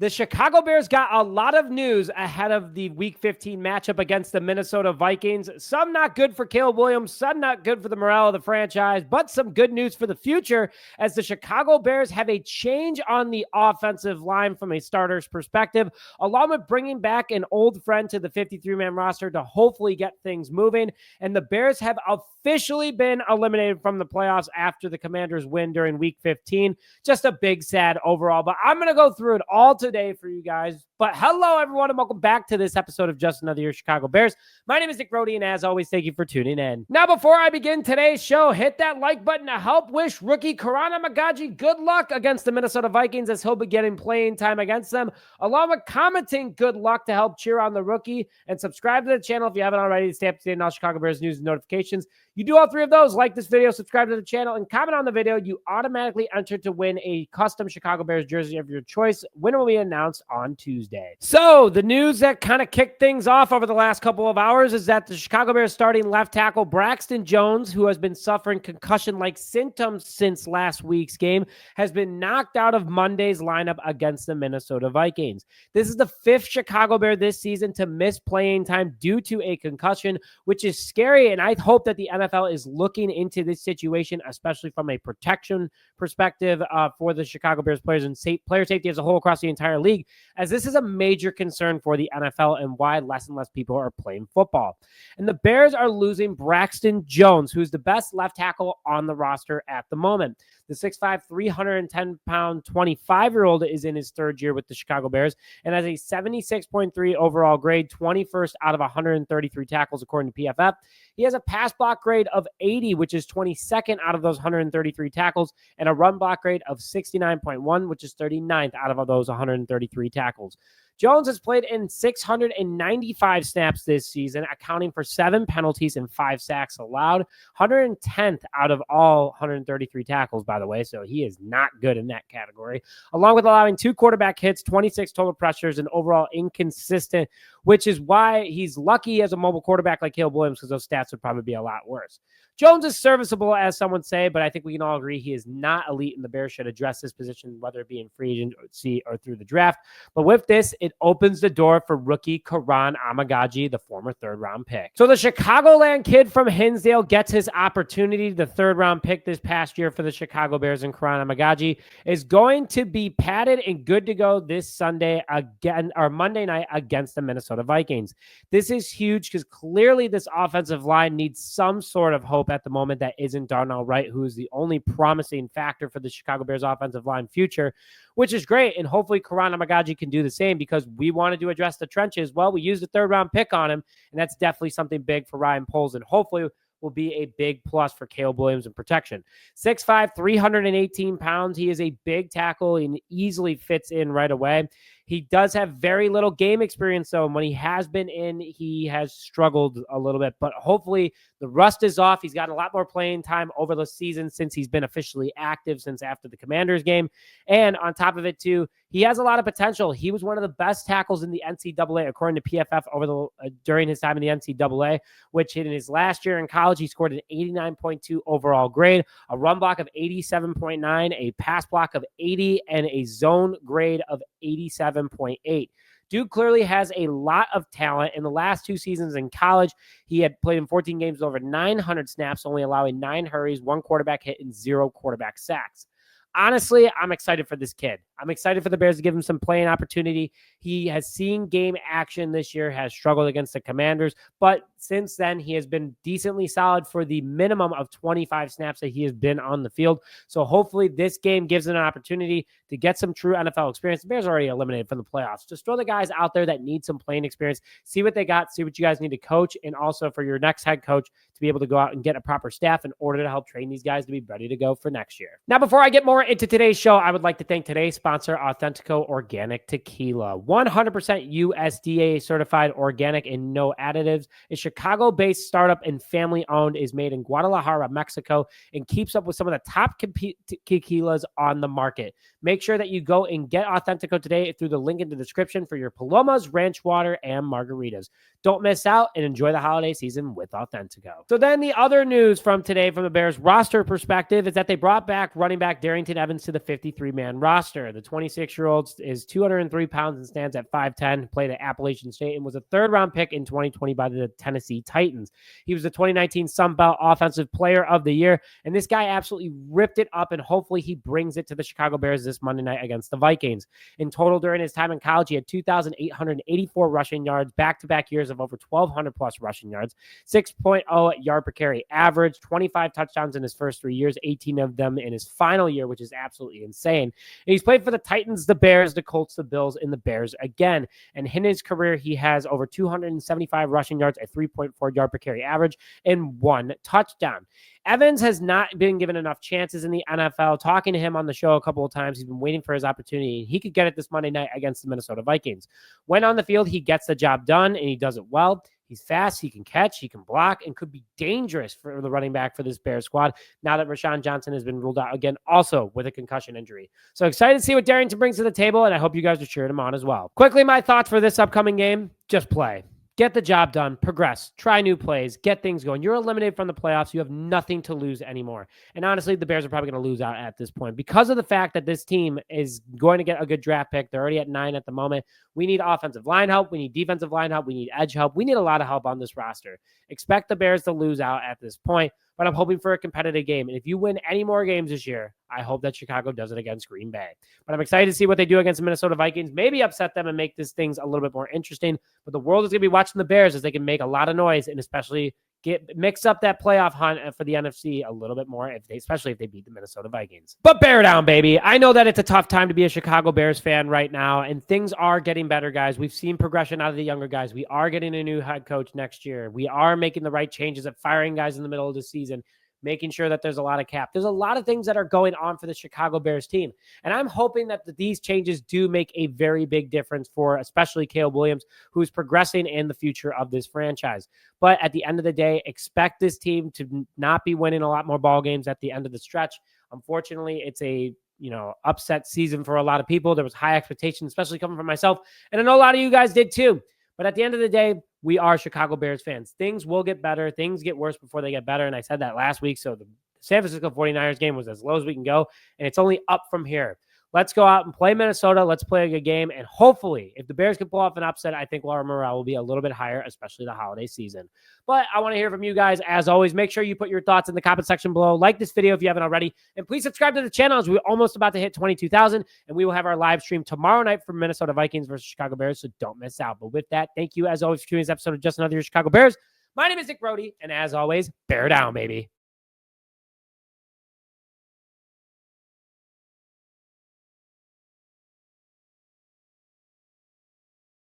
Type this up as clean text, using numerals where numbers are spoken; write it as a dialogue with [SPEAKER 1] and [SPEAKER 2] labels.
[SPEAKER 1] The Chicago Bears got a lot of news ahead of the Week 15 matchup against the Minnesota Vikings. Some not good for Caleb Williams, some not good for the morale of the franchise, but some good news for the future as the Chicago Bears have a change on the offensive line from a starter's perspective, along with bringing back an old friend to the 53-man roster to hopefully get things moving. And the Bears have officially been eliminated from the playoffs after the Commanders win during Week 15. Just a big sad overall, but I'm going to go through it all today for you guys. But hello, everyone, and welcome back to this episode of Just Another Year Chicago Bears. My name is Nick Brody, and as always, thank you for tuning in. Now, before I begin today's show, hit that like button to help wish rookie Kiran Amegadjie good luck against the Minnesota Vikings as he'll be getting playing time against them, along with commenting good luck to help cheer on the rookie, and subscribe to the channel if you haven't already to stay up to date on all Chicago Bears news and notifications. You do all three of those, like this video, subscribe to the channel, and comment on the video. You automatically enter to win a custom Chicago Bears jersey of your choice. Winner will be announced on Tuesday. So the news that kind of kicked things off over the last couple of hours is that the Chicago Bears starting left tackle Braxton Jones, who has been suffering concussion-like symptoms since last week's game, has been knocked out of Monday's lineup against the Minnesota Vikings. This is the fifth Chicago Bear this season to miss playing time due to a concussion, which is scary, and I hope that the NFL is looking into this situation, especially from a protection perspective for the Chicago Bears players and player safety as a whole across the entire league, as this is a major concern for the NFL and why less and less people are playing football. And the Bears are losing Braxton Jones, who's the best left tackle on the roster at the moment. The 6'5", 310-pound, 25-year-old is in his third year with the Chicago Bears and has a 76.3 overall grade, 21st out of 133 tackles according to PFF. He has a pass block grade of 80, which is 22nd out of those 133 tackles, and a run block grade of 69.1, which is 39th out of those 133 tackles. Jones has played in 695 snaps this season, accounting for 7 penalties and 5 sacks allowed, 110th out of all 133 tackles, by the way, so he is not good in that category, along with allowing 2 quarterback hits, 26 total pressures, and overall inconsistent, which is why he's lucky as a mobile quarterback like Caleb Williams, because those stats would probably be a lot worse. Jones is serviceable, as some would say, but I think we can all agree he is not elite, and the Bears should address this position, whether it be in free agency or through the draft. But with this, it opens the door for rookie Kiran Amegadjie, the former third-round pick. So the Chicagoland kid from Hinsdale gets his opportunity. The third-round pick this past year for the Chicago Bears and Kiran Amegadjie is going to be padded and good to go this Sunday again, or Monday night against the Minnesota Vikings. This is huge because clearly this offensive line needs some sort of hope at the moment that isn't Darnell Wright, who is the only promising factor for the Chicago Bears offensive line future, which is great. And hopefully Kiran Amegadjie can do the same because we wanted to address the trenches. Well, we used a third-round pick on him, and that's definitely something big for Ryan Poles, and hopefully will be a big plus for Caleb Williams in protection. 6'5", 318 pounds. He is a big tackle and easily fits in right away. He does have very little game experience, though, and when he has been in, he has struggled a little bit. But hopefully the rust is off. He's gotten a lot more playing time over the season since he's been officially active since after the Commanders game. And on top of it, too, he has a lot of potential. He was one of the best tackles in the NCAA, according to PFF, during his time in the NCAA, which in his last year in college, he scored an 89.2 overall grade, a run block of 87.9, a pass block of 80, and a zone grade of 87.8. Dude clearly has a lot of talent. In the last 2 seasons in college, he had played in 14 games over 900 snaps, only allowing 9 hurries, 1 quarterback hit, and 0 quarterback sacks. Honestly, I'm excited for this kid. I'm excited for the Bears to give him some playing opportunity. He has seen game action this year, has struggled against the Commanders, but since then, he has been decently solid for the minimum of 25 snaps that he has been on the field. So hopefully this game gives him an opportunity to get some true NFL experience. The Bears are already eliminated from the playoffs. Just throw the guys out there that need some playing experience, see what they got, see what you guys need to coach, and also for your next head coach to be able to go out and get a proper staff in order to help train these guys to be ready to go for next year. Now, before I get more into today's show, I would like to thank today's sponsor, Authentico Organic Tequila. 100% USDA certified organic and no additives. It's Chicago-based startup and family-owned, is made in Guadalajara, Mexico, and keeps up with some of the top tequilas on the market. Make sure that you go and get Authentico today through the link in the description for your Palomas, ranch water, and margaritas. Don't miss out and enjoy the holiday season with Authentico. So then the other news from today from the Bears roster perspective is that they brought back running back Darington Evans to the 53-man roster. The 26-year-old is 203 pounds and stands at 5'10", played at Appalachian State, and was a third-round pick in 2020 by the Tennessee Titans. He was the 2019 Sun Belt Offensive Player of the Year, and this guy absolutely ripped it up, and hopefully he brings it to the Chicago Bears this Monday night against the Vikings. In total, during his time in college, he had 2,884 rushing yards, back-to-back years of over 1,200-plus rushing yards, 6.0 yard per carry average, 25 touchdowns in his first 3 years, 18 of them in his final year, which is absolutely insane. And he's played for the Titans, the Bears, the Colts, the Bills, and the Bears again. And in his career, he has over 275 rushing yards, a 3.4 yard per carry average, and 1 touchdown. Evans has not been given enough chances in the NFL. Talking to him on the show a couple of times, he's been waiting for his opportunity. He could get it this Monday night against the Minnesota Vikings. When on the field, he gets the job done, and he does it well. He's fast, he can catch, he can block, and could be dangerous for the running back for this Bears squad now that Rashawn Johnson has been ruled out again, also with a concussion injury. So excited to see what Darrynton brings to the table, and I hope you guys are cheering him on as well. Quickly, my thoughts for this upcoming game: just play. Get the job done, progress, try new plays, get things going. You're eliminated from the playoffs. You have nothing to lose anymore. And honestly, the Bears are probably going to lose out at this point because of the fact that this team is going to get a good draft pick. They're already at 9 at the moment. We need offensive line help. We need defensive line help. We need edge help. We need a lot of help on this roster. Expect the Bears to lose out at this point, but I'm hoping for a competitive game. And if you win any more games this year, I hope that Chicago does it against Green Bay. But I'm excited to see what they do against the Minnesota Vikings, maybe upset them and make these things a little bit more interesting. But the world is going to be watching the Bears as they can make a lot of noise and especially mix up that playoff hunt for the NFC a little bit more, especially if they beat the Minnesota Vikings. But bear down, baby. I know that it's a tough time to be a Chicago Bears fan right now, and things are getting better, guys. We've seen progression out of the younger guys. We are getting a new head coach next year. We are making the right changes at firing guys in the middle of the season, making sure that there's a lot of cap. There's a lot of things that are going on for the Chicago Bears team. And I'm hoping that these changes do make a very big difference for especially Caleb Williams, who's progressing in the future of this franchise. But at the end of the day, expect this team to not be winning a lot more ball games at the end of the stretch. Unfortunately, it's a upset season for a lot of people. There was high expectations, especially coming from myself. And I know a lot of you guys did too. But at the end of the day, we are Chicago Bears fans. Things will get better. Things get worse before they get better. And I said that last week. So the San Francisco 49ers game was as low as we can go. And it's only up from here. Let's go out and play Minnesota. Let's play a good game. And hopefully, if the Bears can pull off an upset, I think our morale will be a little bit higher, especially the holiday season. But I want to hear from you guys. As always, make sure you put your thoughts in the comment section below. Like this video if you haven't already. And please subscribe to the channel as we're almost about to hit 22,000. And we will have our live stream tomorrow night for Minnesota Vikings versus Chicago Bears. So don't miss out. But with that, thank you as always for tuning in this episode of Just Another Year Chicago Bears. My name is Nick Brody. And as always, bear down, baby.